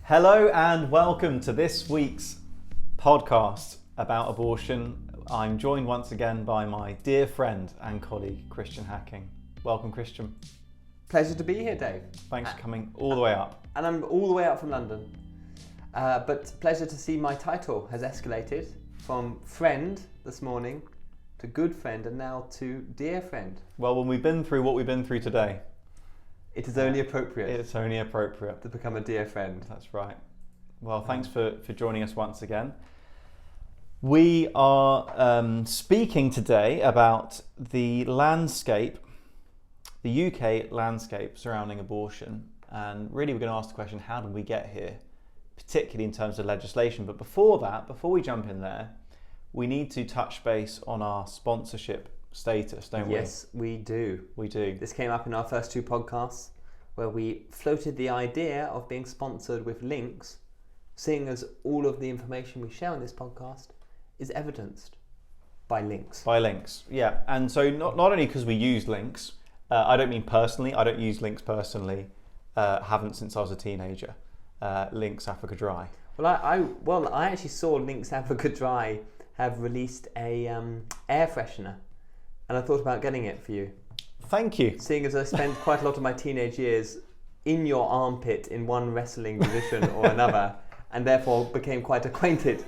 Hello and welcome to this week's podcast about abortion. I'm joined once again by my dear friend and colleague, Christian Hacking. Welcome, Christian. Pleasure to be here, Dave. Thanks for coming all the way up. And I'm all the way up from London. But pleasure to see my title has escalated from friend this morning to good friend and now to dear friend. Well, when we've been through what we've been through today, it is only appropriate. It's only appropriate to become a dear friend. That's right. Well, thanks for joining us once again. We are speaking today about the landscape, the UK landscape surrounding abortion. And really we're going to ask the question, how did we get here? Particularly in terms of legislation. But before we jump in there, we need to touch base on our sponsorship status, don't we? Yes, we do. We do. This came up in our first two podcasts where we floated the idea of being sponsored with links, seeing as all of the information we share on this podcast is evidenced by links. By links, yeah. And so not only because we use links, I don't mean personally, I don't use links personally, haven't since I was a teenager. Links Africa Dry. Well, I actually saw Links Africa Dry have released a air freshener, and I thought about getting it for you. Thank you. Seeing as I spent quite a lot of my teenage years in your armpit in one wrestling position or another, and therefore became quite acquainted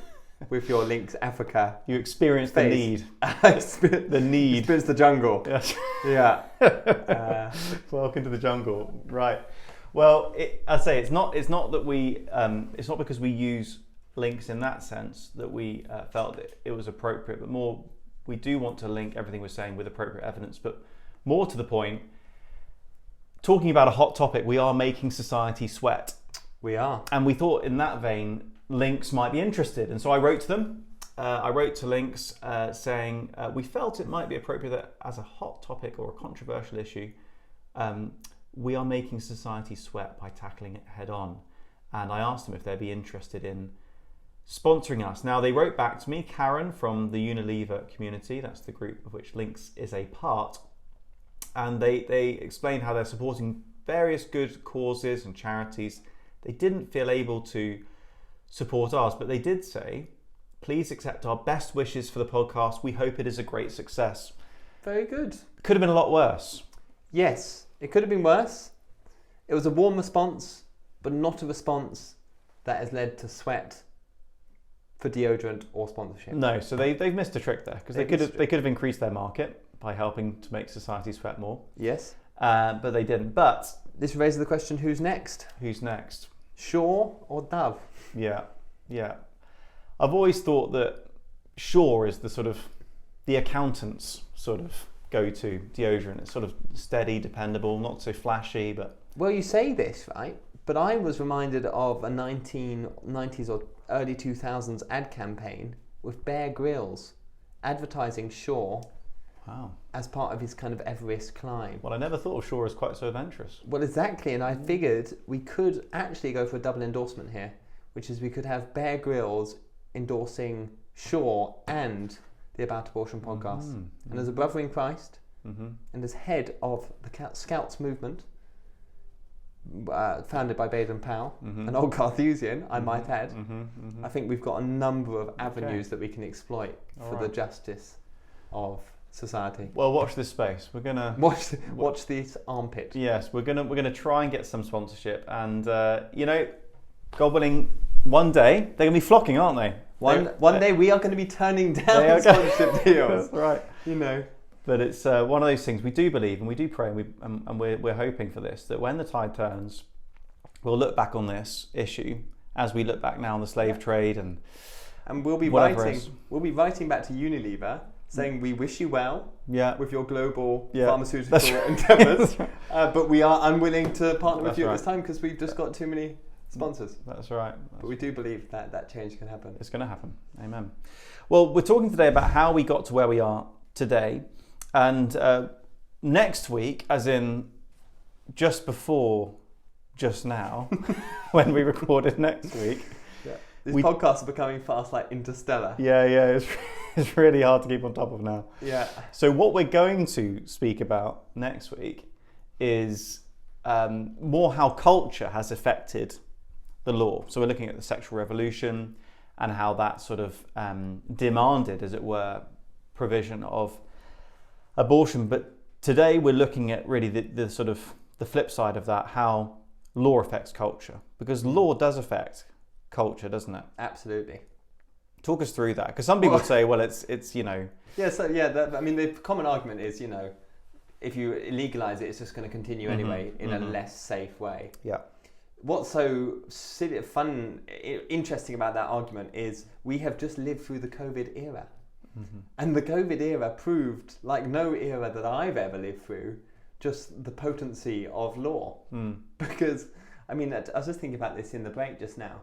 with your Links Africa. You experienced face. The need. The need. Experienced the jungle. Yes. Yeah. Welcome to the jungle. Right. Well, I say it's not that we. It's not because we use links in that sense that we felt that it was appropriate, but more we do want to link everything we're saying with appropriate evidence. But more to the point, talking about a hot topic, we are making society sweat. We are, and we thought in that vein, links might be interested, and so I wrote to them. I wrote to links saying we felt it might be appropriate that as a hot topic or a controversial issue. We are making society sweat by tackling it head on. And I asked them if they'd be interested in sponsoring us. Now, they wrote back to me, Karen from the Unilever community, that's the group of which Links is a part. And they explained how they're supporting various good causes and charities. They didn't feel able to support ours, but they did say, please accept our best wishes for the podcast. We hope it is a great success. Very good. Could have been a lot worse. Yes. It could have been worse. It was a warm response, but not a response that has led to sweat for deodorant or sponsorship. No, so they've missed a trick there because they could have increased their market by helping to make society sweat more. Yes, but they didn't. But this raises the question: who's next? Who's next? Shaw or Dove? Yeah. I've always thought that Shaw is the sort of the accountant's sort of go-to deodorant. It's sort of steady, dependable, not so flashy, but... Well, you say this, right? But I was reminded of a 1990s or early 2000s ad campaign with Bear Grylls advertising Shaw as part of his kind of Everest climb. Well, I never thought of Shaw as quite so adventurous. Well, exactly, and I figured we could actually go for a double endorsement here, which is we could have Bear Grylls endorsing Shaw and the About Abortion podcast. Mm-hmm. And as a brother in Christ, and as head of the Scouts movement, founded by Baden Powell, an old Carthusian, I might add, I think we've got a number of avenues that we can exploit for the justice of society. Well, watch this space. We're gonna watch this armpit. Yes, we're gonna try and get some sponsorship, and God willing, one day they're gonna be flocking, aren't they? One day we are going to be turning down sponsorship deals. That's right. But it's one of those things we do believe and we do pray and we're hoping for this, that when the tide turns, we'll look back on this issue as we look back now on the slave trade and we'll be writing back to Unilever saying we wish you well with your global pharmaceutical endeavours, but we are unwilling to partner with you at this time because we've just got too many sponsors. That's right. But we do believe that change can happen. It's going to happen. Amen. Well, we're talking today about how we got to where we are today. And next week, as in just before just now, when we recorded next week. These podcasts are becoming fast like Interstellar. Yeah. It's really hard to keep on top of now. Yeah. So what we're going to speak about next week is more how culture has affected the law. So we're looking at the sexual revolution and how that sort of demanded, as it were, provision of abortion. But today we're looking at really the sort of the flip side of that, how law affects culture, because law does affect culture, doesn't it? Absolutely. Talk us through that, because some people say, well, it's you know. Yeah. So yeah, I mean, the common argument is, you know, if you legalize it, it's just going to continue anyway in a less safe way. Yeah. What's so silly, fun, interesting about that argument is we have just lived through the COVID era. And the COVID era proved, like no era that I've ever lived through, just the potency of law. Because, I mean, I was just thinking about this in the break just now.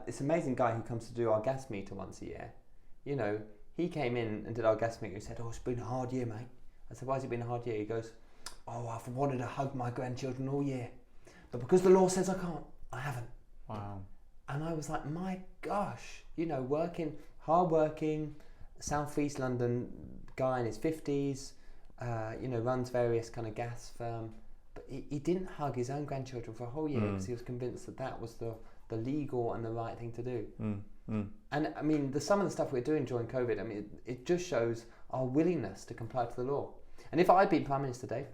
This amazing guy who comes to do our gas meter once a year, you know, he came in and did our gas meter. He said, "Oh, it's been a hard year, mate." I said, "Why has it been a hard year?" He goes, "Oh, I've wanted to hug my grandchildren all year, but because the law says I can't, I haven't." Wow. And I was like, my gosh, you know, hard-working, Southeast London guy in his 50s, you know, runs various kind of gas firm, but he didn't hug his own grandchildren for a whole year because he was convinced that was the legal and the right thing to do. And I mean, some of the stuff we're doing during COVID, I mean, it just shows our willingness to comply to the law. And if I'd been Prime Minister, Dave,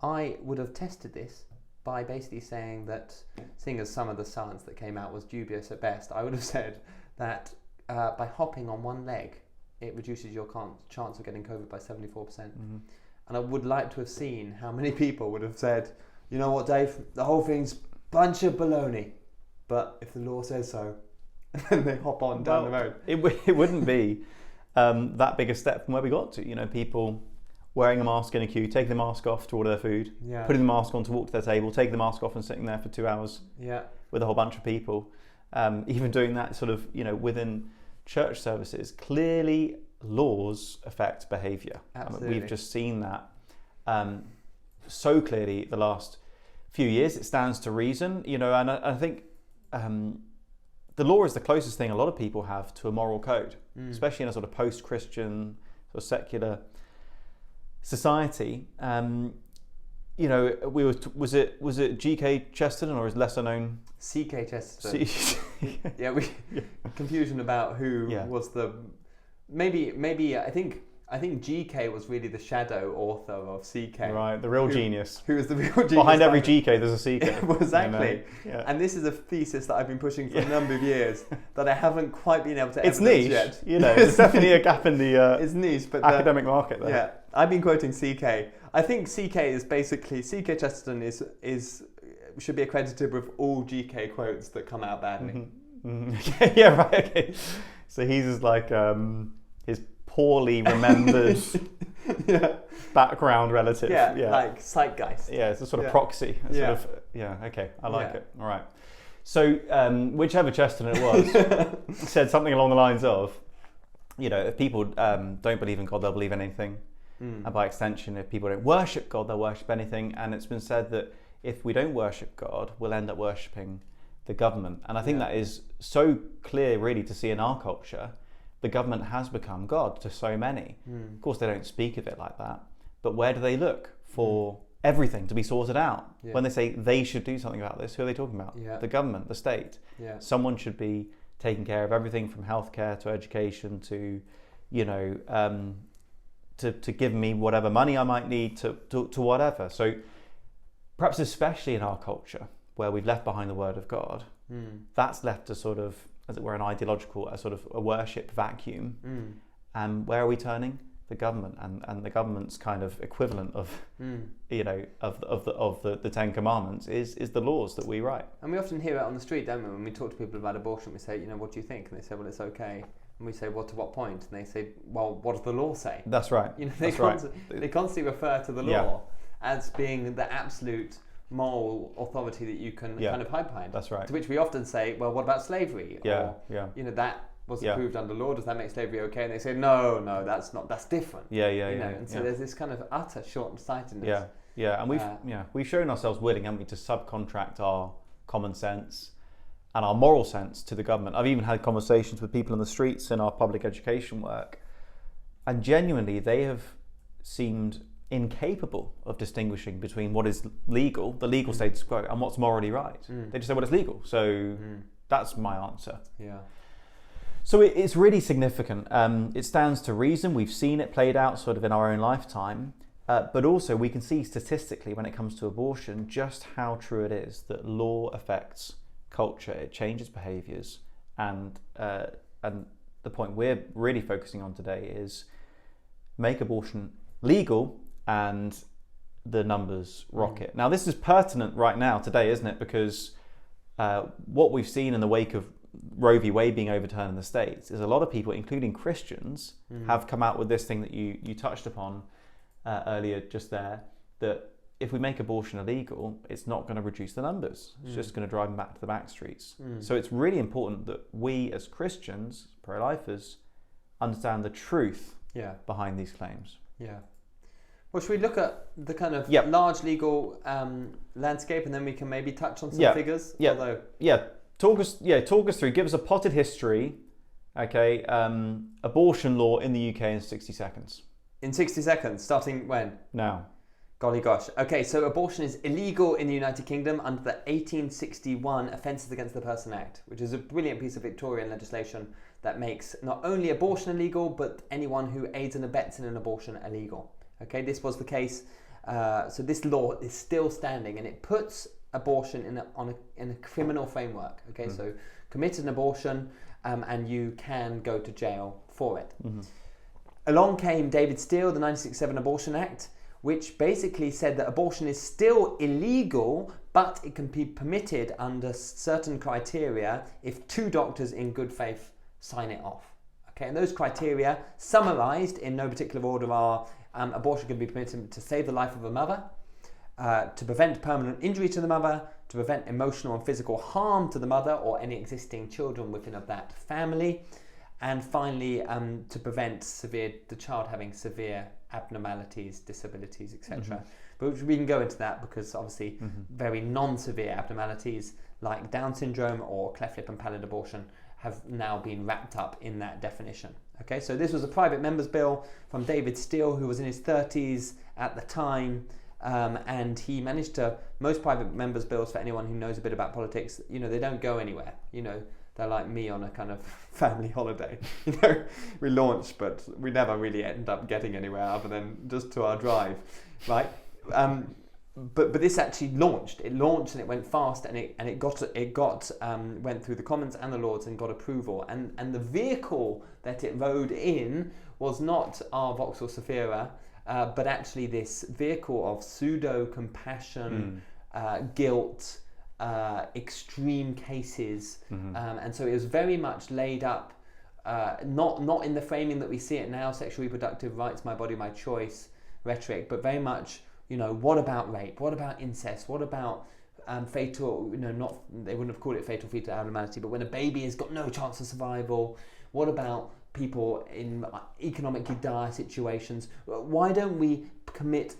I would have tested this by basically saying that, seeing as some of the science that came out was dubious at best, I would have said that by hopping on one leg, it reduces your chance of getting COVID by 74%. And I would like to have seen how many people would have said, "You know what, Dave, the whole thing's bunch of baloney, but if the law says so," and then they hop on down the road. It wouldn't be that big a step from where we got to. You know, people wearing a mask in a queue, taking the mask off to order their food, putting the mask on to walk to their table, taking the mask off and sitting there for 2 hours with a whole bunch of people. Even doing that sort of, you know, within church services. Clearly, laws affect behaviour. We've just seen that so clearly the last few years. It stands to reason, you know, and I think the law is the closest thing a lot of people have to a moral code, especially in a sort of post-Christian, sort of secular society. You know, was it G.K. Chesterton or his lesser known C.K. Chesterton? Confusion about who was the maybe I think G.K. was really the shadow author of C.K. Right, the real genius. Who was the real genius? Behind every G.K. there's a C.K. Exactly. And this is a thesis that I've been pushing for a number of years that I haven't quite been able to evidence niche yet. You know, there's definitely a gap in the it's niche, but academic market there. Yeah, I've been quoting C.K. I think C.K. is basically C.K. Chesterton should be accredited with all G.K. quotes that come out badly. Yeah, right. Okay. So he's just like his poorly remembered background relative. Yeah, like zeitgeist. Yeah, it's a sort of proxy. Okay, I like it. All right. So whichever Chesterton it was said something along the lines of, you know, if people don't believe in God, they'll believe in anything. And by extension, if people don't worship God, they'll worship anything. And it's been said that if we don't worship God, we'll end up worshipping the government. And I think that is so clear, really, to see in our culture. The government has become God to so many. Of course, they don't speak of it like that. But where do they look for everything to be sorted out? When they say they should do something about this, who are they talking about? The government, the state. Someone should be taking care of everything from healthcare to education to, you know, to give me whatever money I might need to whatever. So perhaps especially in our culture, where we've left behind the word of God, that's left a sort of, as it were, an ideological, a sort of a worship vacuum. And where are we turning? The government, and the government's kind of equivalent of, you know, of the Ten Commandments is the laws that we write. And we often hear it on the street, don't we? When we talk to people about abortion, we say, you know, what do you think? And they say, well, it's okay. And we say, well, to what point? And they say, well, what does the law say? That's right. You know, they constantly refer to the law as being the absolute moral authority that you can kind of hide behind. That's right. To which we often say, well, what about slavery? Or, you know, that was approved under law. Does that make slavery okay? And they say, no, that's not. That's different. You know, and so there's this kind of utter short-sightedness. And we've shown ourselves willing, haven't we, to subcontract our common sense and our moral sense to the government. I've even had conversations with people in the streets in our public education work, and genuinely they have seemed incapable of distinguishing between what is legal, the legal status quo, and what's morally right. They just say, well, it's legal. So that's my answer. Yeah. So it's really significant. It stands to reason. We've seen it played out sort of in our own lifetime. But also we can see statistically when it comes to abortion just how true it is that law affects culture. It changes behaviours. And the point we're really focusing on today is make abortion legal and the numbers rocket. Now this is pertinent right now today, isn't it? Because what we've seen in the wake of Roe v. Wade being overturned in the States is a lot of people, including Christians, have come out with this thing that you touched upon earlier just there, that if we make abortion illegal, it's not going to reduce the numbers. It's just going to drive them back to the back streets. So it's really important that we as Christians, pro-lifers, understand the truth behind these claims. Yeah. Well, should we look at the kind of large legal landscape, and then we can maybe touch on some figures? Talk us through. Give us a potted history. Okay, abortion law in the UK in 60 seconds. In 60 seconds, starting when? Now. Golly gosh. Okay, so abortion is illegal in the United Kingdom under the 1861 Offences Against the Person Act, which is a brilliant piece of Victorian legislation that makes not only abortion illegal, but anyone who aids and abets in an abortion illegal. Okay, this was the case. So this law is still standing, and it puts abortion in a criminal framework. Okay, so commit an abortion, and you can go to jail for it. Along came David Steele, the 1967 Abortion Act, which basically said that abortion is still illegal, but it can be permitted under certain criteria if two doctors in good faith sign it off. Okay, and those criteria, summarised in no particular order, are abortion can be permitted to save the life of a mother, to prevent permanent injury to the mother, to prevent emotional and physical harm to the mother or any existing children within of that family, and finally to prevent the child having severe abnormalities, disabilities, etc. But we can go into that because obviously very non-severe abnormalities like Down syndrome or cleft lip and palate abortion have now been wrapped up in that definition. Okay, so this was a private member's bill from David Steele, who was in his 30s at the time, and he managed to, most private members' bills, for anyone who knows a bit about politics, they don't go anywhere. They're like me on a kind of family holiday. We launch, but we never really end up getting anywhere other than just to our drive, right? But this actually launched. It launched and it went fast, and it went through the Commons and the Lords and got approval. And the vehicle that it rode in was not our Vauxhall Sophia, but actually this vehicle of pseudo compassion, guilt. Extreme cases, and so it was very much laid up, not in the framing that we see it now, sexual reproductive rights, my body, my choice rhetoric, but very much, what about rape? What about incest? What about fatal? They wouldn't have called it fatal fetal abnormality, but when a baby has got no chance of survival, what about people in economically dire situations? Why don't we commit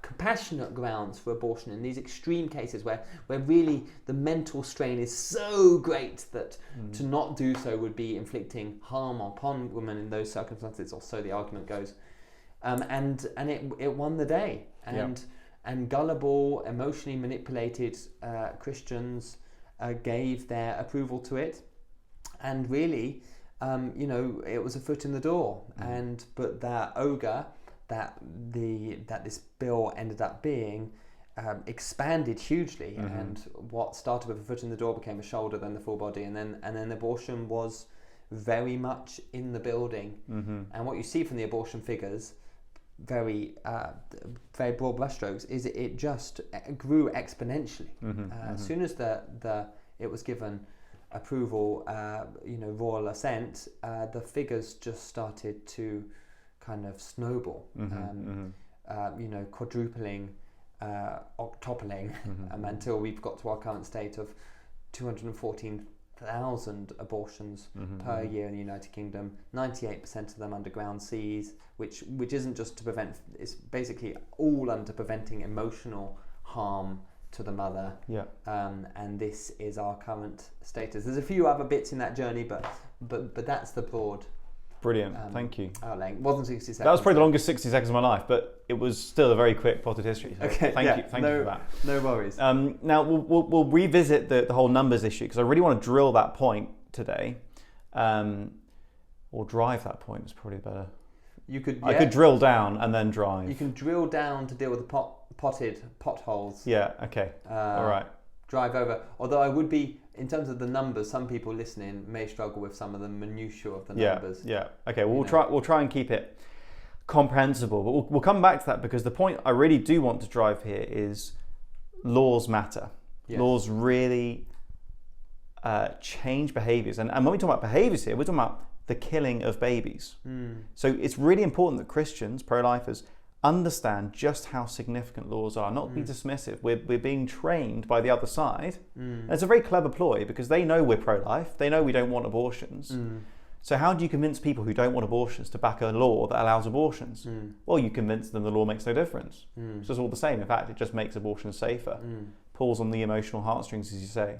compassionate grounds for abortion in these extreme cases where really the mental strain is so great that to not do so would be inflicting harm upon women in those circumstances, or so the argument goes. And it won the day. And gullible, emotionally manipulated Christians gave their approval to it. And really, it was a foot in the door. But that ogre that this bill ended up being expanded hugely, and what started with a foot in the door became a shoulder, then the full body, and then abortion was very much in the building. And what you see from the abortion figures, very broad brushstrokes, is it just grew exponentially. As soon as it was given approval, royal assent, the figures just started to kind of snowball, quadrupling, octupling, until we've got to our current state of 214,000 abortions per year in the United Kingdom, 98% of them underground seas, which isn't just to prevent, it's basically all under preventing emotional harm to the mother. And this is our current status. There's a few other bits in that journey, but that's the broad Brilliant. Thank you. Outlaying. It wasn't 60 seconds. That was probably the longest 60 seconds of my life, but it was still a very quick potted history. So Okay. Thank you for that. No worries. Now we'll revisit the whole numbers issue because I really want to drill that point today, or drive that point is probably better. I could drill down and then drive. You can drill down to deal with the potholes. Yeah. Okay. All right. Drive over. Although I would be, in terms of the numbers, some people listening may struggle with some of the minutiae of the numbers. Yeah. Okay. Well, we'll try and keep it comprehensible, but we'll come back to that because the point I really do want to drive here is laws matter. Yes. Laws really change behaviours, and when we talk about behaviours here, we're talking about the killing of babies. So it's really important that Christians, pro-lifers, understand just how significant laws are, not be dismissive. We're being trained by the other side. And it's a very clever ploy because they know we're pro-life, they know we don't want abortions. So how do you convince people who don't want abortions to back a law that allows abortions? Well, you convince them the law makes no difference. It's just all the same. In fact, it just makes abortion safer. Pulls on the emotional heartstrings, as you say.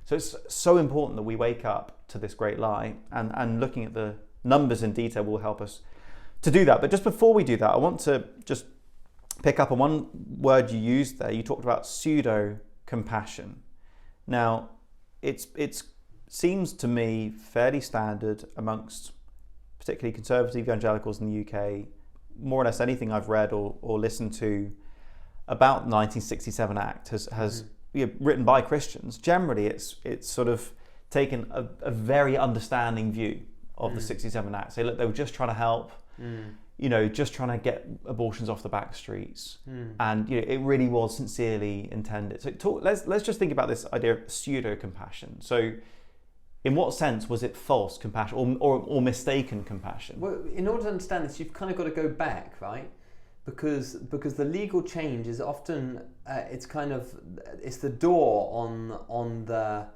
So it's so important that we wake up to this great lie, and looking at the numbers in detail will help us to do that. But just before we do that, I want to just pick up on one word you used there. You talked about pseudo-compassion. Now, it seems to me fairly standard amongst particularly conservative evangelicals in the UK. More or less anything I've read or listened to about the 1967 Act has written by Christians. Generally, it's sort of taken a very understanding view of the 67 Act. Say, look, they were just trying to help. Just trying to get abortions off the back streets, and it really was sincerely intended. So let's just think about this idea of pseudo-compassion. So, in what sense was it false compassion or mistaken compassion? Well, in order to understand this, you've kind of got to go back, right? Because the legal change is often it's the door on the.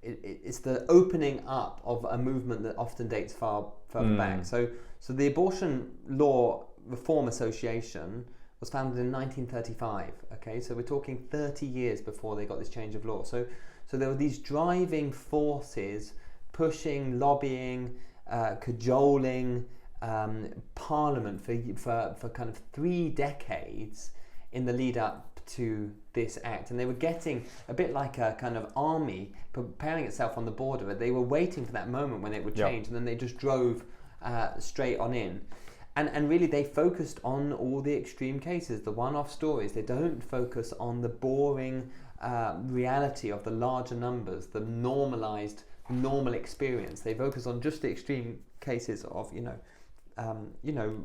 It's the opening up of a movement that often dates far further back. So the Abortion Law Reform Association was founded in 1935. Okay, so we're talking 30 years before they got this change of law. So there were these driving forces pushing, lobbying, cajoling Parliament for kind of 3 decades in the lead up to this act, and they were getting a bit like a kind of army preparing itself on the border. They were waiting for that moment when it would change, and then they just drove straight on in. And really they focused on all the extreme cases, the one-off stories. They don't focus on the boring reality of the larger numbers, the normalized, normal experience. They focus on just the extreme cases of,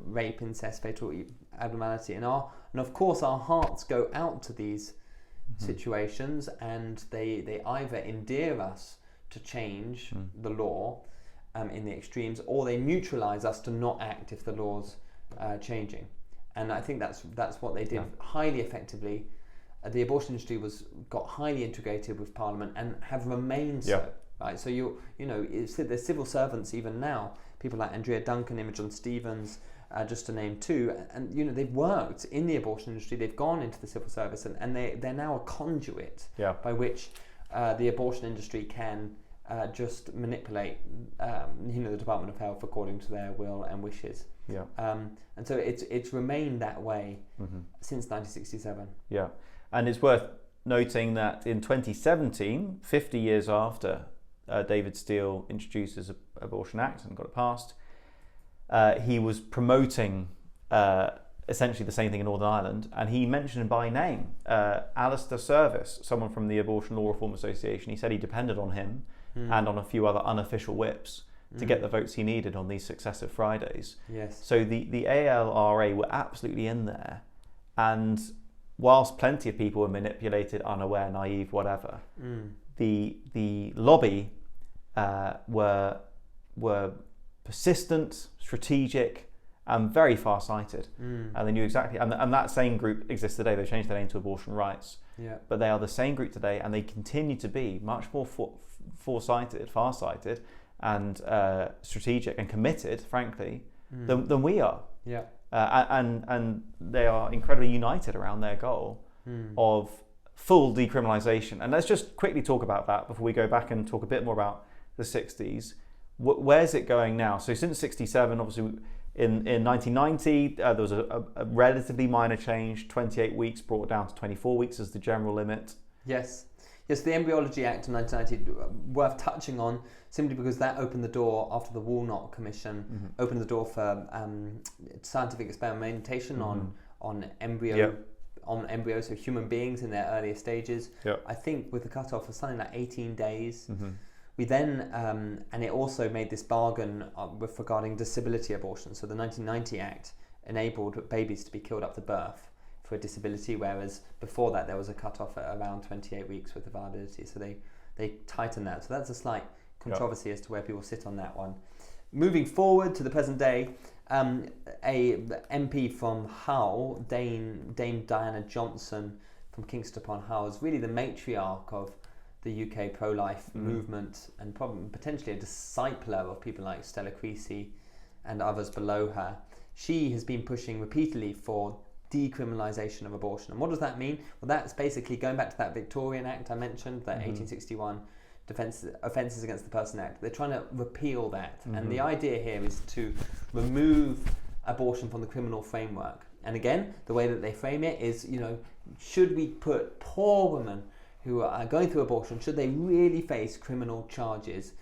rape, incest, fatal abnormality. And of course our hearts go out to these situations, and they either endear us to change the law in the extremes, or they neutralize us to not act if the law's changing. And I think that's what they did highly effectively. The abortion industry got highly integrated with Parliament and have remained so. Right, so there's civil servants even now, people like Andrea Duncan, Imogen Stevens, just to name 2, and they've worked in the abortion industry. They've gone into the civil service, and they're now a conduit by which the abortion industry can just manipulate the Department of Health according to their will and wishes. And so it's remained that way since 1967. And it's worth noting that in 2017, 50 years after David Steele introduced his Abortion Act and got it passed, he was promoting essentially the same thing in Northern Ireland, and he mentioned by name Alistair Service, someone from the Abortion Law Reform Association. He said he depended on him and on a few other unofficial whips to get the votes he needed on these successive Fridays. So the ALRA were absolutely in there, and whilst plenty of people were manipulated, unaware, naive, whatever, the lobby were persistent, strategic, and very far-sighted, and they knew exactly. And that same group exists today. They changed their name to Abortion Rights, but they are the same group today, and they continue to be much more farsighted, and strategic and committed, frankly, than we are. And they are incredibly united around their goal of full decriminalisation. And let's just quickly talk about that before we go back and talk a bit more about the 60s. where's it going now? So since 67, obviously in 1990, there was a relatively minor change, 28 weeks brought down to 24 weeks as the general limit. Yes, the Embryology Act of 1990, worth touching on, simply because that opened the door after the Warnock Commission, opened the door for scientific experimentation on embryo. On embryos, so human beings in their earlier stages. I think with the cutoff of something like 18 days. We then, and it also made this bargain with regarding disability abortion. So the 1990 Act enabled babies to be killed up to birth for a disability, whereas before that there was a cutoff at around 28 weeks with the viability. So they tightened that. So that's a slight controversy as to where people sit on that one. Moving forward to the present day, a MP from Hull, Dame Diana Johnson from Kingston upon Hull, is really the matriarch of the UK pro-life movement, and probably potentially a discipler of people like Stella Creasy and others below her. She has been pushing repeatedly for decriminalisation of abortion. And what does that mean? Well, that's basically going back to that Victorian Act I mentioned, that 1861 Offences Against the Person Act. They're trying to repeal that. And the idea here is to remove abortion from the criminal framework. And again, the way that they frame it is, should we put poor women who are going through abortion, should they really face criminal charges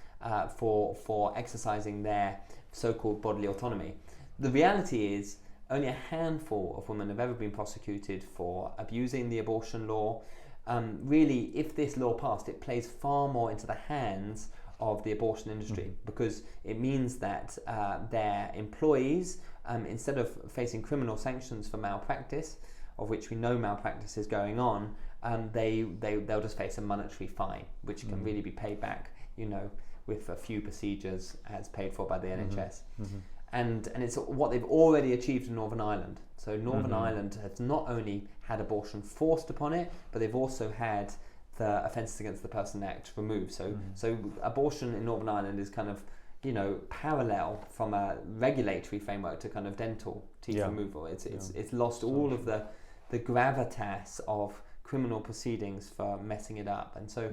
for exercising their so-called bodily autonomy? The reality is only a handful of women have ever been prosecuted for abusing the abortion law. Really, if this law passed, it plays far more into the hands of the abortion industry, because it means that their employees, instead of facing criminal sanctions for malpractice, of which we know malpractice is going on, they'll just face a monetary fine, which can really be paid back, with a few procedures as paid for by the NHS. And it's what they've already achieved in Northern Ireland. So Northern Ireland has not only had abortion forced upon it, but they've also had the Offences Against the Person Act removed. So abortion in Northern Ireland is kind of, parallel from a regulatory framework to kind of dental teeth removal. It's lost all of the gravitas of criminal proceedings for messing it up. And so,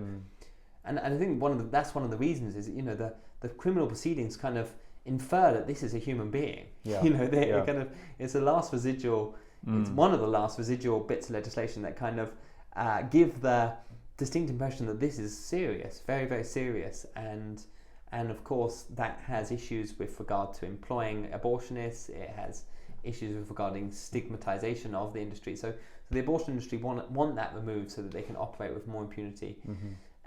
and I think that's one of the reasons is, the criminal proceedings kind of infer that this is a human being. Kind of, it's a last residual. It's one of the last residual bits of legislation that kind of give the distinct impression that this is serious, very, very serious, and of course that has issues with regard to employing abortionists. It has issues with regarding stigmatization of the industry. So the abortion industry want that removed so that they can operate with more impunity.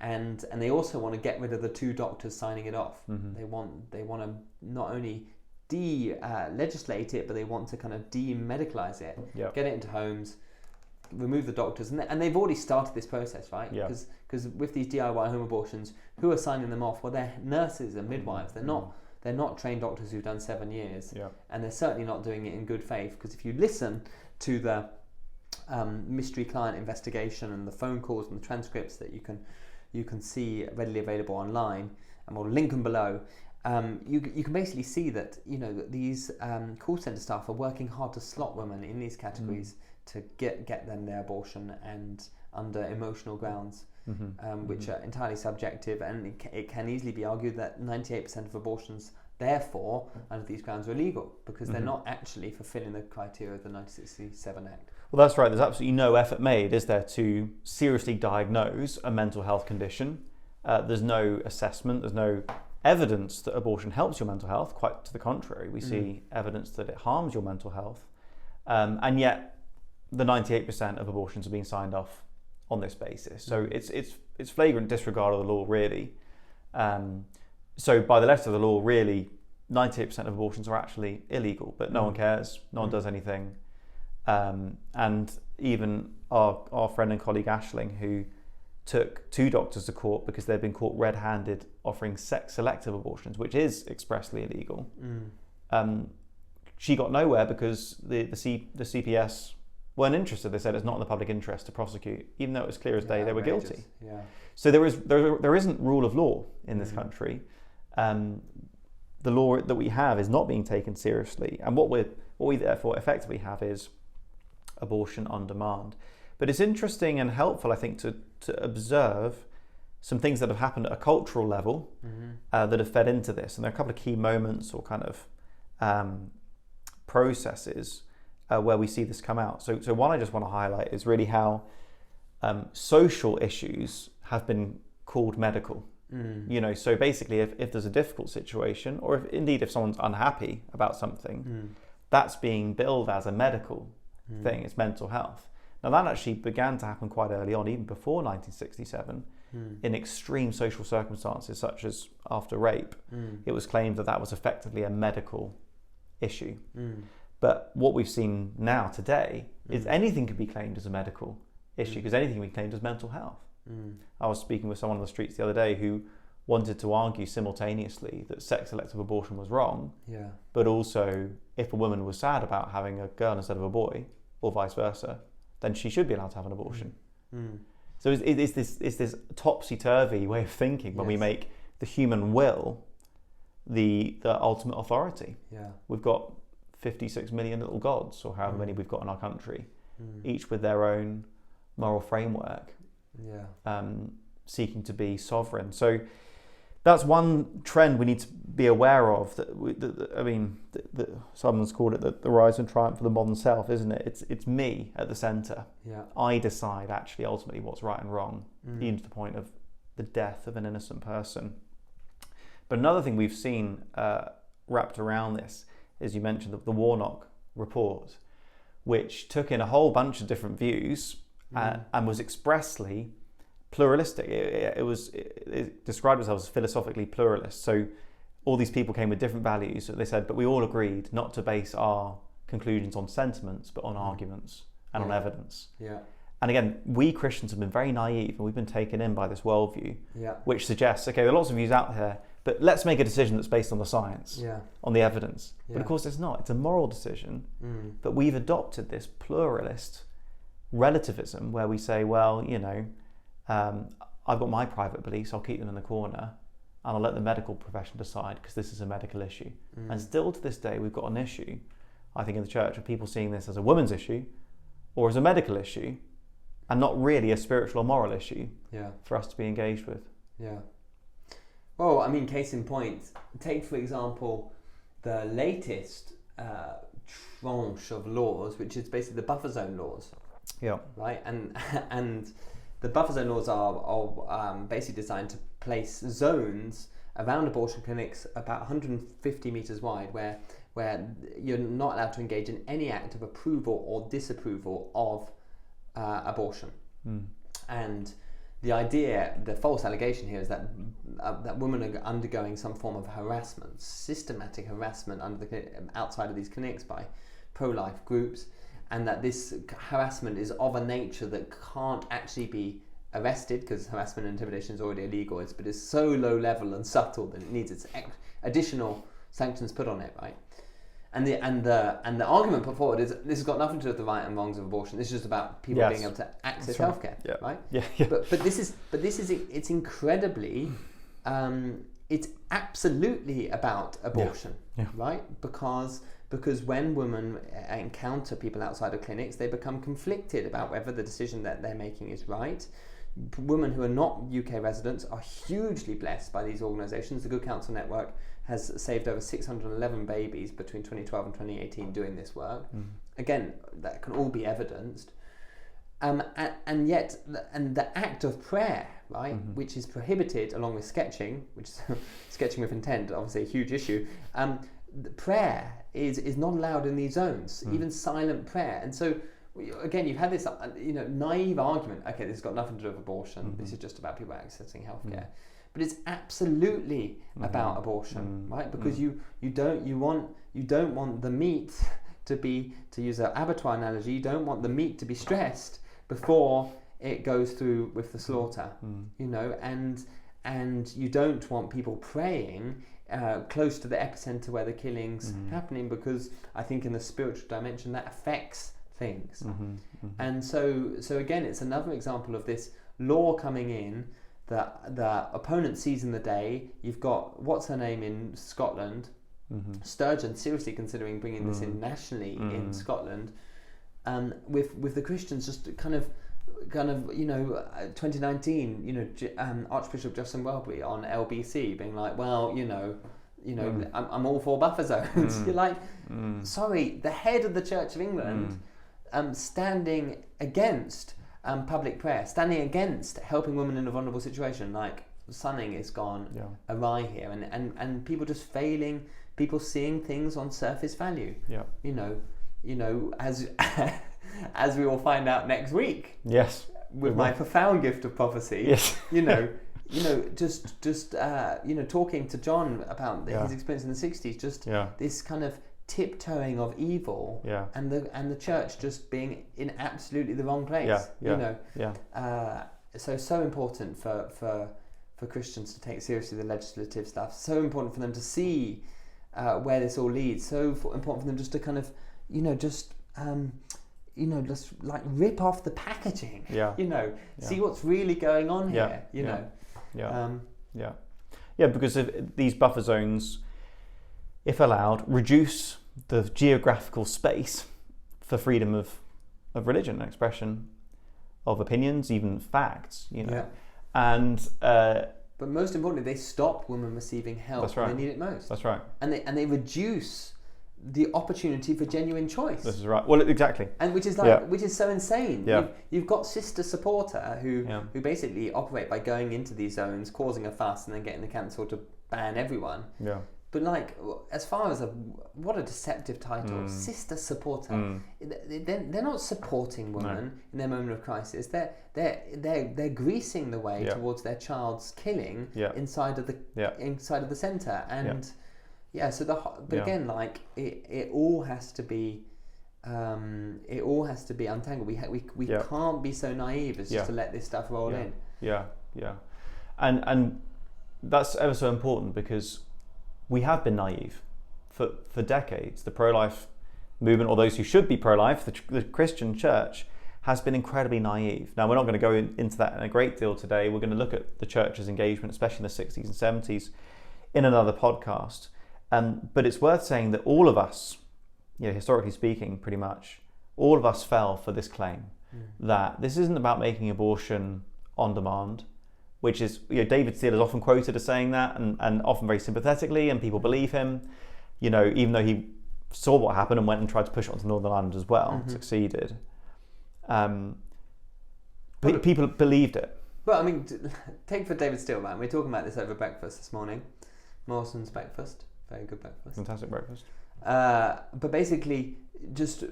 And they also want to get rid of the two doctors signing it off. They want to not only legislate it, but they want to kind of demedicalize it, get it into homes, remove the doctors, and they've already started this process, right? Because with these DIY home abortions, who are signing them off? Well, they're nurses and midwives. They're not trained doctors who've done 7 years, and they're certainly not doing it in good faith. Because if you listen to the mystery client investigation and the phone calls and the transcripts that you can see readily available online, and we'll link them below. You can basically see that these call centre staff are working hard to slot women in these categories to get them their abortion, and under emotional grounds, which are entirely subjective, and it can easily be argued that 98% of abortions, therefore, under these grounds, are illegal because they're not actually fulfilling the criteria of the 1967 Act. Well, that's right. There's absolutely no effort made, is there, to seriously diagnose a mental health condition. There's no assessment, there's no evidence that abortion helps your mental health. Quite to the contrary, we see evidence that it harms your mental health. And yet, the 98% of abortions are being signed off on this basis. So it's flagrant disregard of the law, really. So by the letter of the law, really, 98% of abortions are actually illegal, but no one cares, no one does anything. And even our friend and colleague Aisling, who took 2 doctors to court because they'd been caught red-handed offering sex-selective abortions, which is expressly illegal. She got nowhere because the CPS weren't interested. They said it's not in the public interest to prosecute, even though it was clear as day they were guilty. So there isn't rule of law in this country. The law that we have is not being taken seriously, and what we therefore effectively have is abortion on demand. But it's interesting and helpful, I think, to observe some things that have happened at a cultural level that have fed into this. And there are a couple of key moments or kind of processes where we see this come out. So one I just want to highlight is really how social issues have been called medical. You know, so basically if there's a difficult situation, or if someone's unhappy about something, that's being billed as a medical thing. It's mental health. Now that actually began to happen quite early on, even before 1967, in extreme social circumstances such as after rape. It was claimed that was effectively a medical issue. But what we've seen now today is anything can be claimed as a medical issue, because anything can be claimed as mental health. I was speaking with someone on the streets the other day who wanted to argue simultaneously that sex-selective abortion was wrong, but also if a woman was sad about having a girl instead of a boy, or vice versa, then she should be allowed to have an abortion. So it's this topsy-turvy way of thinking when we make the human will the ultimate authority. We've got 56 million little gods, or however many we've got in our country, each with their own moral framework, seeking to be sovereign. So that's one trend we need to be aware of. Someone's called it the rise and triumph of the modern self, isn't it? It's me at the centre. I decide actually ultimately what's right and wrong, even to the point of the death of an innocent person. But another thing we've seen wrapped around this, as you mentioned, the Warnock report, which took in a whole bunch of different views and was expressly pluralistic. It described itself as philosophically pluralist. So all these people came with different values. So they said, but we all agreed not to base our conclusions on sentiments, but on arguments and on evidence. And again, we Christians have been very naive, and we've been taken in by this worldview, which suggests, okay, there are lots of views out there, but let's make a decision that's based on the science, on the evidence. But of course it's not. It's a moral decision. But we've adopted this pluralist relativism where we say, well, you know, I've got my private beliefs, I'll keep them in the corner, and I'll let the medical profession decide because this is a medical issue. And still to this day, we've got an issue, I think, in the church of people seeing this as a women's issue or as a medical issue, and not really a spiritual or moral issue for us to be engaged with. Well, I mean, case in point, take for example the latest tranche of laws, which is basically the buffer zone laws. Right, and the buffer zone laws are basically designed to place zones around abortion clinics about 150 meters wide, where you're not allowed to engage in any act of approval or disapproval of abortion. And the idea, the false allegation here is that women are undergoing some form of harassment, systematic harassment outside of these clinics by pro-life groups, and that this harassment is of a nature that can't actually be arrested because harassment and intimidation is already illegal, but it's so low level and subtle that it needs its additional sanctions put on it, right? And the argument put forward is this has got nothing to do with the right and wrongs of abortion. This is just about people being able to access healthcare, right? But this is it's incredibly it's absolutely about abortion, right? Because when women encounter people outside of clinics, they become conflicted about whether the decision that they're making is right. Women who are not UK residents are hugely blessed by these organisations. The Good Counsel Network has saved over 611 babies between 2012 and 2018 doing this work. Again, that can all be evidenced. And yet, the act of prayer, right, which is prohibited along with sketching, which is sketching with intent, obviously a huge issue. Prayer is not allowed in these zones, even silent prayer. And so, again, you've had this naive argument. Okay, this has got nothing to do with abortion. This is just about people accessing healthcare. But it's absolutely about abortion, right? Because you don't want the meat to be, to use an abattoir analogy, you don't want the meat to be stressed before it goes through with the slaughter, and you don't want people praying close to the epicenter where the killing's happening, because I think in the spiritual dimension that affects things. And so again, it's another example of this law coming in that the opponent sees in the day. You've got, what's her name in Scotland, Sturgeon seriously considering bringing this in nationally in Scotland, with the Christians just kind of kind of 2019, Archbishop Justin Welby on LBC being like, well, I'm all for buffer zones. You're like, sorry, the head of the Church of England standing against public prayer, standing against helping women in a vulnerable situation. Like, something has gone awry here, and people just failing, people seeing things on surface value. As we will find out next week. Yes. With my profound gift of prophecy. Yes. Talking to John about his experience in the 60s, this kind of tiptoeing of evil, and the church just being in absolutely the wrong place. So important for Christians to take seriously the legislative stuff. So important for them to see where this all leads. So important for them just to kind of, just like rip off the packaging. See what's really going on here. Because these buffer zones, if allowed, reduce the geographical space for freedom of religion and expression of opinions, even facts. And but most importantly, they stop women receiving help when they need it most. That's right. And they reduce the opportunity for genuine choice. This is right. Well, exactly. And which is so insane. You've got Sister Supporter who basically operate by going into these zones, causing a fuss, and then getting the council to ban everyone. But like, as far as what a deceptive title, Sister Supporter. They're not supporting women in their moment of crisis. They're greasing the way towards their child's killing inside of the centre. And again, like it all has to be untangled. We can't be so naive as just to let this stuff roll in. And that's ever so important, because we have been naive for decades. The pro-life movement, or those who should be pro-life, the Christian church, has been incredibly naive. Now, we're not going to go into that in a great deal today. We're going to look at the church's engagement, especially in the 60s and 70s, in another podcast. But it's worth saying that all of us, historically speaking, pretty much, all of us fell for this claim that this isn't about making abortion on demand, which is, David Steele is often quoted as saying that, and often very sympathetically, and people believe him, even though he saw what happened and went and tried to push it onto Northern Ireland as well, succeeded. But people believed it. Well, I mean, take for David Steele, man. We were talking about this over breakfast this morning. Morrison's breakfast. Very good breakfast. Fantastic breakfast. But basically, just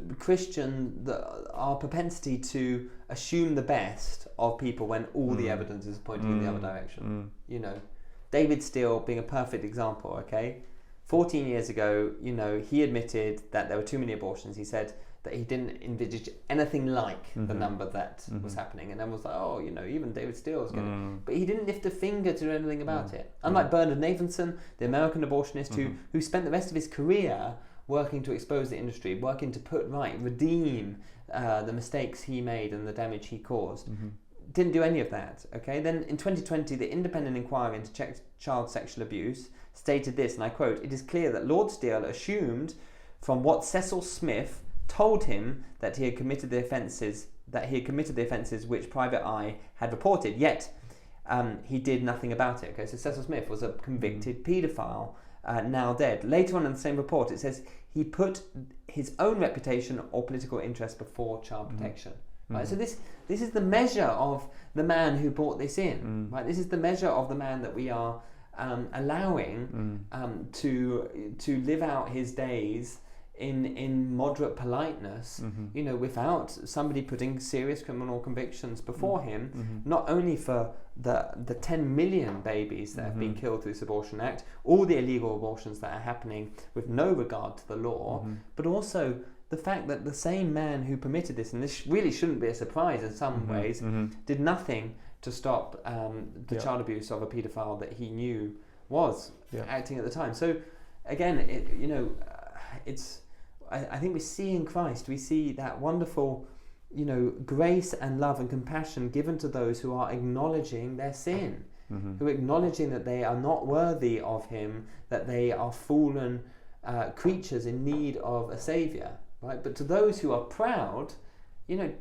our propensity to assume the best of people when all the evidence is pointing in the other direction. David Steele being a perfect example, okay? 14 years ago, he admitted that there were too many abortions. He said that he didn't envisage anything like the number that was happening. And then was like, even David Steele is going to... But he didn't lift a finger to do anything about it. Unlike Bernard Nathanson, the American abortionist who spent the rest of his career working to expose the industry, working to redeem the mistakes he made and the damage he caused. Didn't do any of that, okay? Then in 2020, the independent inquiry into child sexual abuse stated this, and I quote, "It is clear that Lord Steele assumed from what Cecil Smith told him that he had committed the offences which Private Eye had reported, yet he did nothing about it." Okay, so Cecil Smith was a convicted paedophile, now dead. Later on in the same report, it says he put his own reputation or political interest before child protection. Right, so this is the measure of the man who brought this in. Right, this is the measure of the man that we are allowing to live out his days in moderate politeness, without somebody putting serious criminal convictions before him, not only for the 10 million babies that have been killed through this Abortion Act, all the illegal abortions that are happening with no regard to the law, but also the fact that the same man who permitted this, and this really shouldn't be a surprise in some ways, did nothing to stop the child abuse of a paedophile that he knew was acting at the time. So again, I think we see in Christ, we see that wonderful, grace and love and compassion given to those who are acknowledging their sin, who are acknowledging that they are not worthy of him, that they are fallen creatures in need of a saviour, right? But to those who are proud,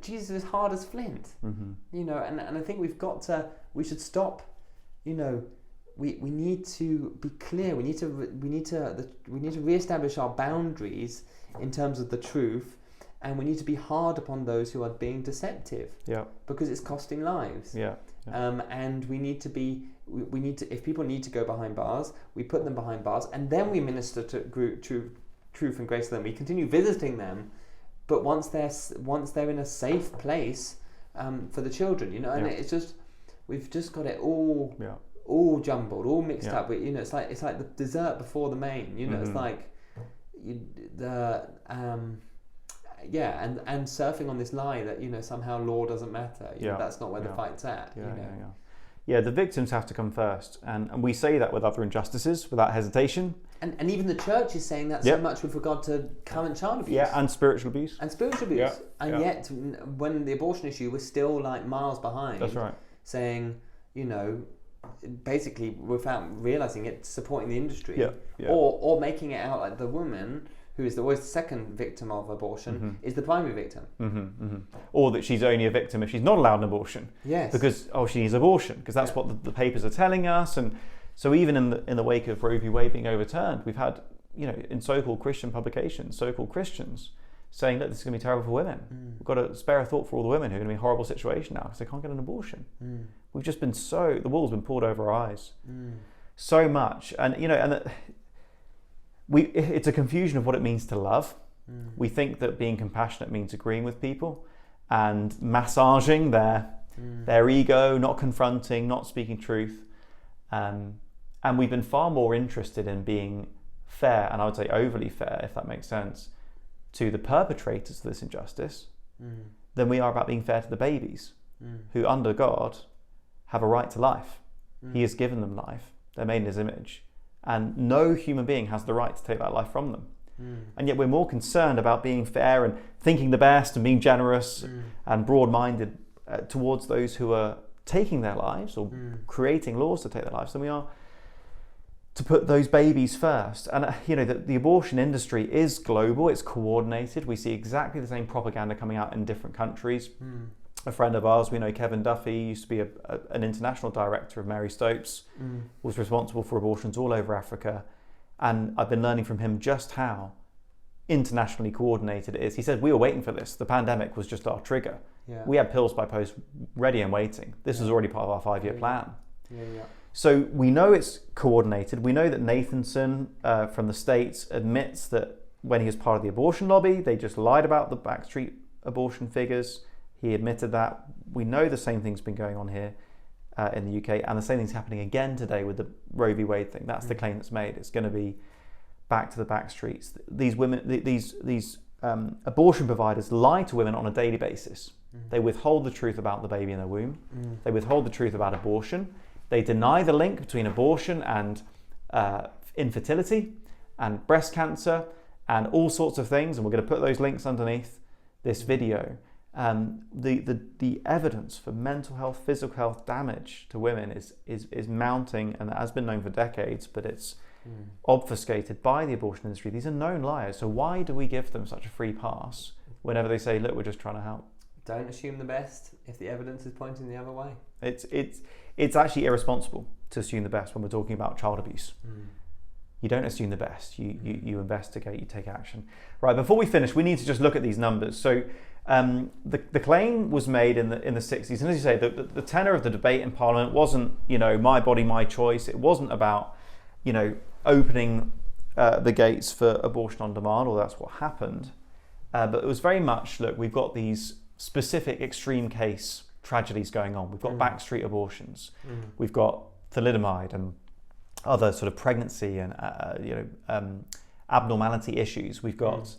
Jesus is hard as flint. And I think we should stop, we need to be clear. We need to reestablish our boundaries in terms of the truth, and we need to be hard upon those who are being deceptive. Yeah. Because it's costing lives. Yeah. And we need to if people need to go behind bars, we put them behind bars, and then we minister to truth and grace to them. We continue visiting them, but once they're in a safe place for the children, and it's just, we've just got it all jumbled, all mixed up. It's like the dessert before the main. It's like and surfing on this lie that somehow law doesn't matter. That's not where the fight's at. Yeah, the victims have to come first, and we say that with other injustices without hesitation. And even the church is saying that so much with regard to current child abuse. Yeah, and spiritual abuse. Yet, when the abortion issue, we're still like miles behind. That's right. Saying, basically without realising it, supporting the industry. Yeah. Or making it out like the woman, who is always the second victim of abortion, is the primary victim. Or that she's only a victim if she's not allowed an abortion. Yes. Because, she needs abortion, because that's what the papers are telling us. And so even in the wake of Roe v. Wade being overturned, we've had, in so-called Christian publications, so-called Christians saying, look, this is going to be terrible for women. We've got to spare a thought for all the women who are going to be in a horrible situation now because they can't get an abortion. We've just been the wool's been pulled over our eyes so much. And, it's a confusion of what it means to love. We think that being compassionate means agreeing with people and massaging their ego, not confronting, not speaking truth. And we've been far more interested in being fair, and I would say overly fair, if that makes sense, to the perpetrators of this injustice than we are about being fair to the babies who, under God, have a right to life. He has given them life. They're made in his image. And no human being has the right to take that life from them. And yet we're more concerned about being fair and thinking the best and being generous and broad-minded towards those who are taking their lives or creating laws to take their lives than we are to put those babies first. And the abortion industry is global, it's coordinated. We see exactly the same propaganda coming out in different countries. A friend of ours, we know Kevin Duffy, used to be an international director of Mary Stopes, was responsible for abortions all over Africa. And I've been learning from him just how internationally coordinated it is. He said, we were waiting for this. The pandemic was just our trigger. We had pills by post ready and waiting. This was already part of our 5-year plan. So we know it's coordinated. We know that Nathanson from the States admits that when he was part of the abortion lobby, they just lied about the backstreet abortion figures. He admitted that. We know the same thing's been going on here in the UK, and the same thing's happening again today with the Roe v. Wade thing. That's the claim that's made. It's going to be back to the back streets. These women, these abortion providers lie to women on a daily basis. They withhold the truth about the baby in their womb. They withhold the truth about abortion. They deny the link between abortion and infertility and breast cancer and all sorts of things. And we're going to put those links underneath this video. The evidence for mental health, physical health damage to women is mounting, and that has been known for decades, but it's obfuscated by the abortion industry. These are known liars. So why do we give them such a free pass whenever they say, look, we're just trying to help? Don't assume the best if the evidence is pointing the other way. It's actually irresponsible to assume the best when we're talking about child abuse. You don't assume the best. You investigate, you take action. Right, before we finish, we need to just look at these numbers. So the claim was made in the 60s, and as you say, the tenor of the debate in Parliament wasn't, my body, my choice. It wasn't about, opening the gates for abortion on demand, or that's what happened. But it was very much, look, we've got these specific extreme case tragedies going on. We've got backstreet abortions. We've got thalidomide and other sort of pregnancy and abnormality issues. We've got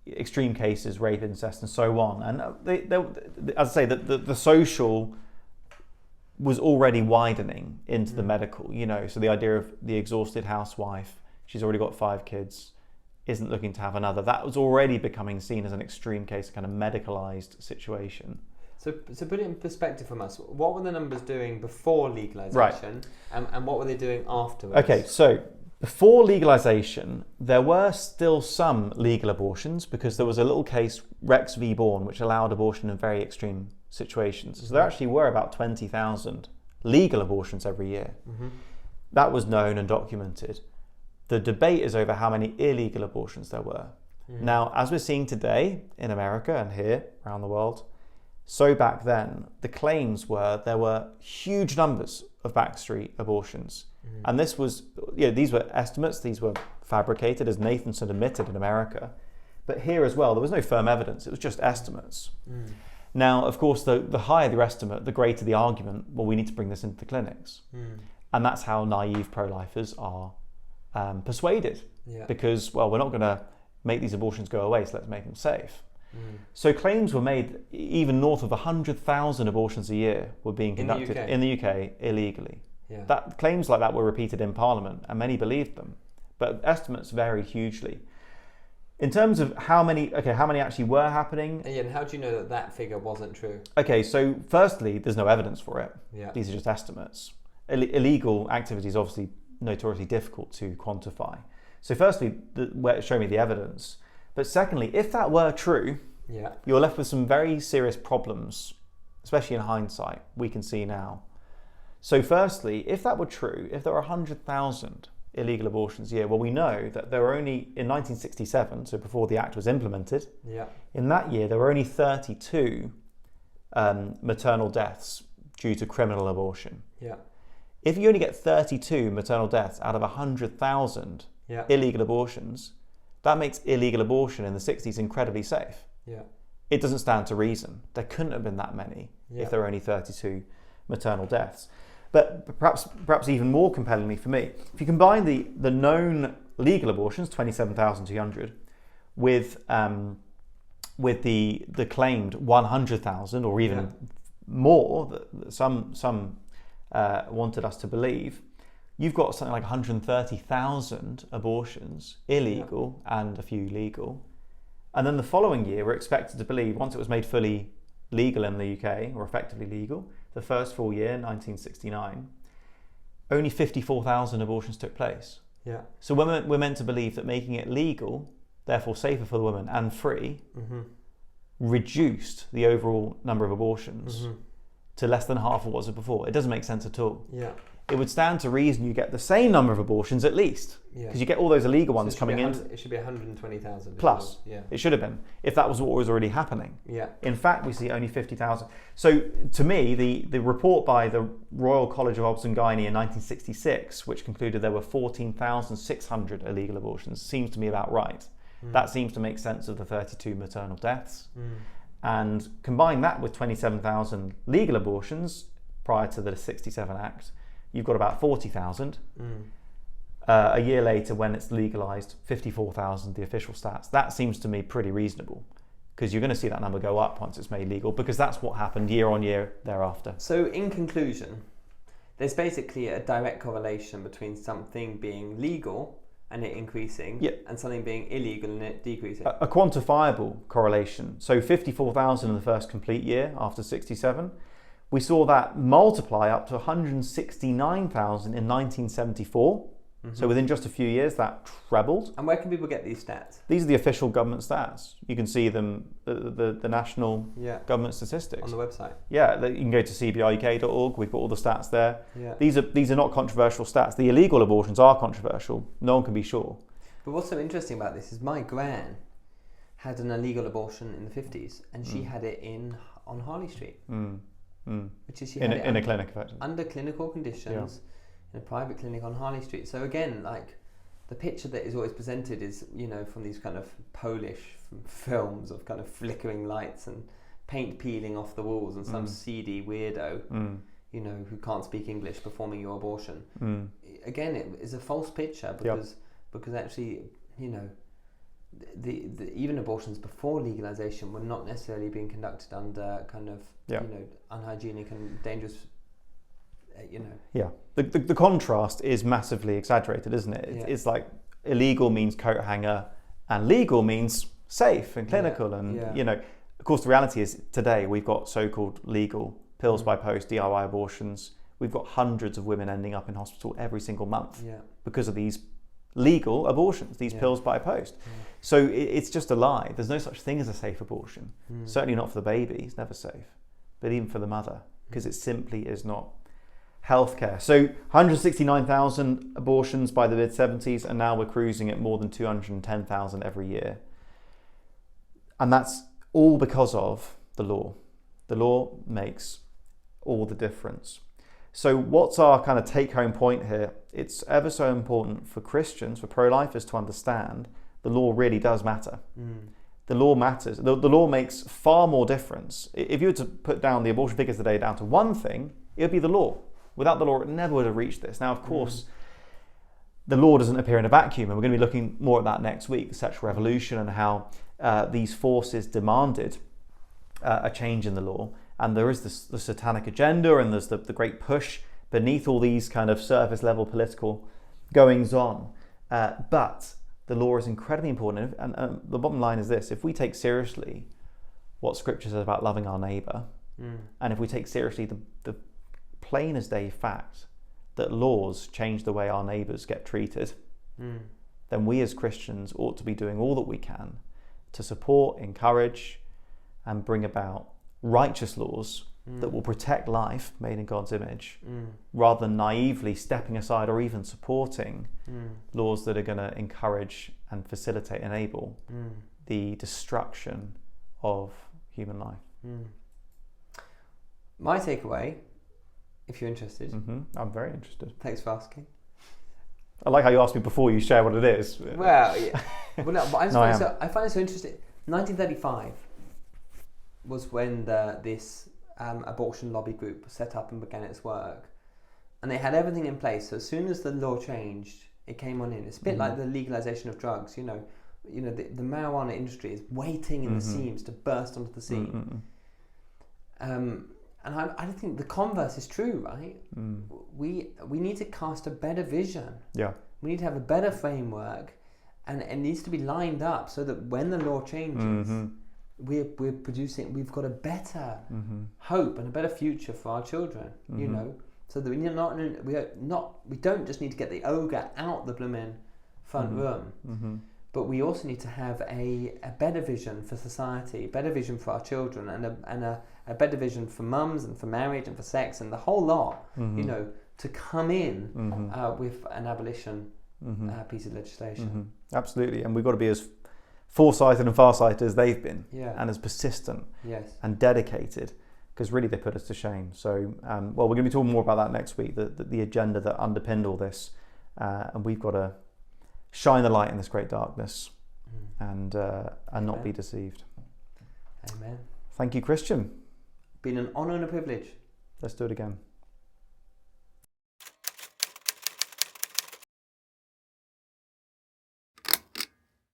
extreme cases, rape, incest, and so on. And as I say, the social was already widening into the medical. So the idea of the exhausted housewife, she's already got 5 kids, isn't looking to have another. That was already becoming seen as an extreme case, a kind of medicalized situation. So put it in perspective from us. What were the numbers doing before legalization, right, and what were they doing afterwards? Okay, so Before legalization, there were still some legal abortions because there was a little case, Rex v. Bourne, which allowed abortion in very extreme situations. So there actually were about 20,000 legal abortions every year. That was known and documented. The debate is over how many illegal abortions there were. Now, as we're seeing today in America and here around the world, so back then, the claims were there were huge numbers of backstreet abortions. And this was, these were estimates, these were fabricated, as Nathanson admitted in America. But here as well, there was no firm evidence, it was just estimates. Now, of course, the higher the estimate, the greater the argument, well, we need to bring this into the clinics. And that's how naive pro-lifers are persuaded. Because, well, we're not going to make these abortions go away, so let's make them safe. So claims were made even north of 100,000 abortions a year were being conducted in the UK illegally. That claims like that were repeated in Parliament, and many believed them. But estimates vary hugely. In terms of how many actually were happening. And how do you know that figure wasn't true? Okay, so firstly, there's no evidence for it. These are just estimates. Illegal activity is obviously notoriously difficult to quantify. So firstly, show me the evidence. But secondly, if that were true, you're left with some very serious problems, especially in hindsight, we can see now. So firstly, if that were true, if there were 100,000 illegal abortions a year, well, we know that there were only, in 1967, so before the Act was implemented, in that year there were only 32 maternal deaths due to criminal abortion. If you only get 32 maternal deaths out of 100,000 illegal abortions, that makes illegal abortion in the 60s incredibly safe. It doesn't stand to reason. There couldn't have been that many if there were only 32 maternal deaths. But perhaps even more compellingly for me, if you combine the known legal abortions, 27,200, with the claimed 100,000 or even more that some wanted us to believe, you've got something like 130,000 abortions illegal and a few legal. And then the following year, we're expected to believe, once it was made fully legal in the UK, or effectively legal, the first full year, 1969, only 54,000 abortions took place. So we're meant to believe that making it legal, therefore safer for the woman and free, reduced the overall number of abortions to less than half of what was before. It doesn't make sense at all. It would stand to reason you get the same number of abortions at least, because you get all those illegal ones coming in. It should be 120,000 plus. It should have been, if that was what was already happening. In fact, we see only 50,000. So to me, the report by the Royal College of Obs and Gynae in 1966, which concluded there were 14,600 illegal abortions, seems to me about right. That seems to make sense of the 32 maternal deaths. And combine that with 27,000 legal abortions prior to the 67 Act, you've got about 40,000. A year later, when it's legalised, 54,000, the official stats. That seems to me pretty reasonable, because you're going to see that number go up once it's made legal, because that's what happened year on year thereafter. So in conclusion, there's basically a direct correlation between something being legal and it increasing, and something being illegal and it decreasing. A quantifiable correlation. So 54,000 in the first complete year after 67. We saw that multiply up to 169,000 in 1974. So within just a few years, that trebled. And where can people get these stats? These are the official government stats. You can see them, the national government statistics. On the website. You can go to cbruk.org. We've got all the stats there. These are not controversial stats. The illegal abortions are controversial. No one can be sure. But what's so interesting about this is my gran had an illegal abortion in the 50s, and she had it on Harley Street. Which is in a clinic, effectively. Under clinical conditions, in a private clinic on Harley Street. So again, like, the picture that is always presented is, from these kind of Polish films of kind of flickering lights and paint peeling off the walls and some seedy weirdo, who can't speak English performing your abortion. Again, it is a false picture because actually, the even abortions before legalization were not necessarily being conducted under kind of unhygienic and dangerous. The contrast is massively exaggerated, isn't it? It's like illegal means coat hanger, and legal means safe and clinical, and of course the reality is today we've got so-called legal pills by post, DIY abortions. We've got hundreds of women ending up in hospital every single month because of these legal abortions, these pills by post. So it's just a lie. There's no such thing as a safe abortion. Certainly not for the baby, it's never safe. But even for the mother, because it simply is not healthcare. So 169,000 abortions by the mid-70s, and now we're cruising at more than 210,000 every year. And that's all because of the law. The law makes all the difference. So what's our kind of take-home point here? It's ever so important for Christians, for pro-lifers, to understand the law really does matter. The law matters. The law makes far more difference. If you were to put down the abortion figures today down to one thing, it would be the law. Without the law, it never would have reached this. Now, of course, the law doesn't appear in a vacuum, and we're going to be looking more at that next week, the sexual revolution and how these forces demanded a change in the law. And there is the satanic agenda, and there's the great push beneath all these kind of surface level political goings on. But the law is incredibly important. And the bottom line is this: if we take seriously what Scripture says about loving our neighbour, and if we take seriously the plain as day fact that laws change the way our neighbours get treated, then we as Christians ought to be doing all that we can to support, encourage, and bring about righteous laws that will protect life made in God's image, rather than naively stepping aside or even supporting laws that are going to encourage and facilitate, enable the destruction of human life. My takeaway, if you're interested. I'm very interested. Thanks for asking. I like how you asked me before you share what it is. Well, yeah. Well, no, but I find it so interesting. 1935 was when this abortion lobby group was set up and began its work, and they had everything in place. So as soon as the law changed, it came on in. It's a bit like the legalization of drugs. The marijuana industry is waiting in the seams to burst onto the scene. And I think the converse is true, right? We need to cast a better vision. Yeah. We need to have a better framework, and it needs to be lined up so that when the law changes, we've got a better hope and a better future for our children. So that we don't just need to get the ogre out the blooming front room, but we also need to have a better vision for society, a better vision for our children, and a better vision for mums and for marriage and for sex and the whole lot. To come in with an abolition piece of legislation. Absolutely, and we've got to be as foresighted and farsighted as they've been, and as persistent and dedicated, because really they put us to shame. So, we're going to be talking more about that next week, the agenda that underpinned all this, and we've got to shine the light in this great darkness and not be deceived. Amen. Thank you, Christian. Been an honour and a privilege. Let's do it again.